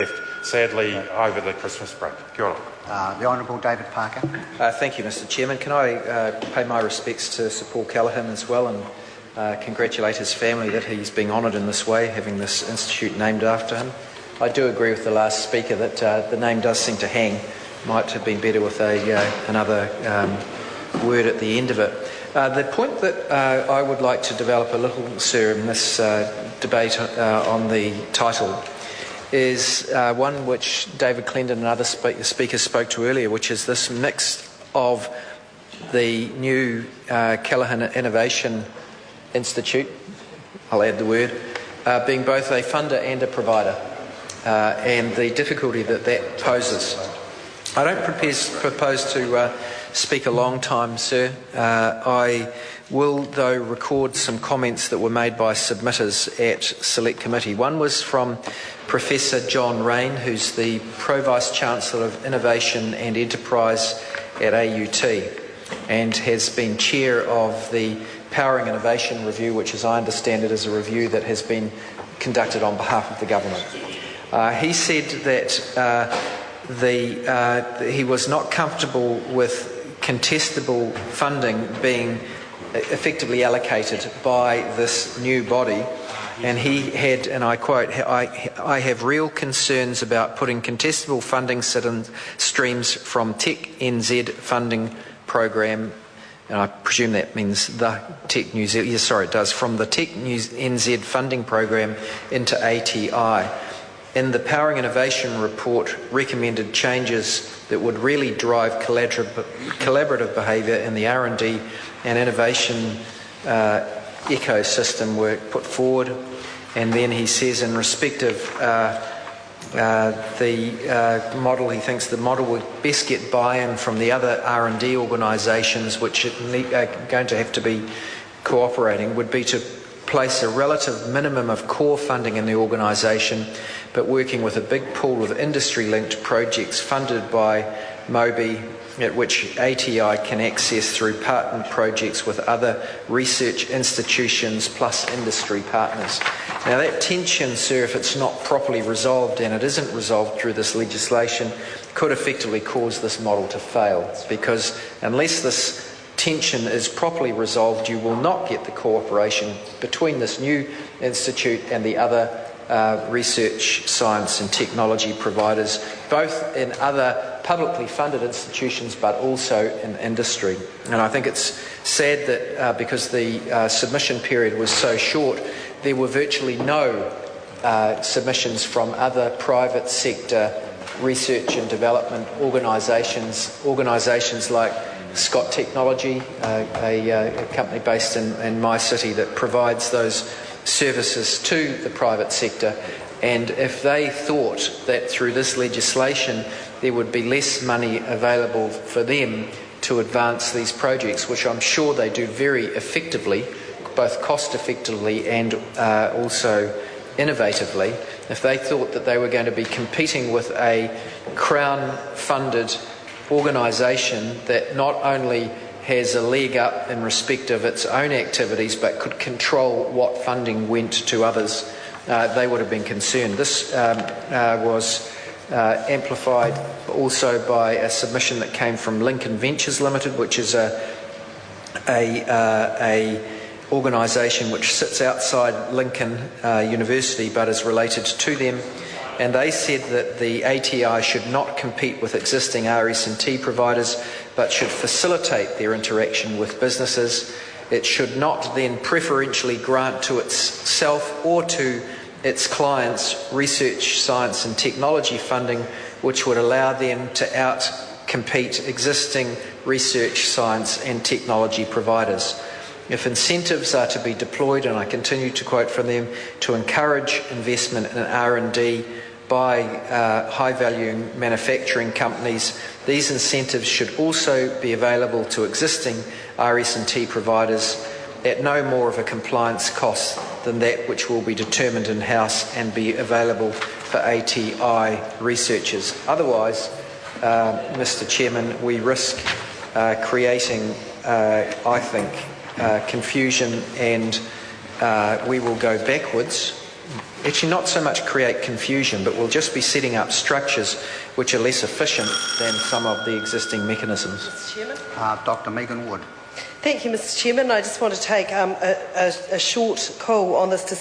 left, sadly, over the Christmas break. Kia ora. The Honourable David Parker. Thank you, Mr Chairman. Can I pay my respects to Sir Paul Callaghan as well and congratulate his family that he's being honoured in this way, having this institute named after him. I do agree with the last speaker that the name does seem to hang. Might have been better with another word at the end of it. The point that I would like to develop a little, sir, in this debate on the title is one which David Clendon and other speakers spoke to earlier, which is this mix of the new Callaghan Innovation Institute, I'll add the word, being both a funder and a provider, and the difficulty that that poses. I don't propose to speak a long time, sir. I will, though, record some comments that were made by submitters at Select Committee. One was from Professor John Raine, who's the Pro-Vice-Chancellor of Innovation and Enterprise at AUT and has been chair of the Powering Innovation Review, which, as I understand it, is a review that has been conducted on behalf of the government. He said that he was not comfortable with contestable funding being effectively allocated by this new body, and he had, and I quote, I have real concerns about putting contestable funding streams from Tech NZ funding program, and I presume that means the Tech New Zealand, yes, sorry, it does, from the Tech NZ funding program into ATI. In the Powering Innovation report, recommended changes that would really drive collaborative behaviour in the R&D and innovation ecosystem were put forward. And then he says, in respect of the model, he thinks the model would best get buy-in from the other R&D organisations, which are going to have to be cooperating, would be to place a relative minimum of core funding in the organisation, but working with a big pool of industry-linked projects funded by MOBI, at which ATI can access through partner projects with other research institutions plus industry partners. Now that tension, sir, if it's not properly resolved, and it isn't resolved through this legislation, could effectively cause this model to fail, because unless this tension is properly resolved, you will not get the cooperation between this new institute and the other research, science and technology providers, both in other publicly funded institutions but also in industry. And I think it's sad that because the submission period was so short, there were virtually no submissions from other private sector research and development organisations like Scott Technology, a company based in my city that provides those services to the private sector. And if they thought that through this legislation there would be less money available for them to advance these projects, which I'm sure they do very effectively, both cost effectively and also innovatively, if they thought that they were going to be competing with a Crown funded organisation that not only has a leg up in respect of its own activities but could control what funding went to others, they would have been concerned. This was amplified also by a submission that came from Lincoln Ventures Limited, which is a organisation which sits outside Lincoln University but is related to them. And they said that the ATI should not compete with existing RS&T providers but should facilitate their interaction with businesses. It should not then preferentially grant to itself or to its clients research, science and technology funding which would allow them to out-compete existing research, science and technology providers. If incentives are to be deployed, and I continue to quote from them, to encourage investment in R&D by high-value manufacturing companies, these incentives should also be available to existing RS&T providers at no more of a compliance cost than that which will be determined in-house and be available for ATI researchers. Otherwise, Mr Chairman, we risk creating, I think, confusion, and we will go backwards actually not so much create confusion, but we'll just be setting up structures which are less efficient than some of the existing mechanisms. Mr. Chairman. Dr. Megan Wood. Thank you, Mr. Chairman. I just want to take a short call on this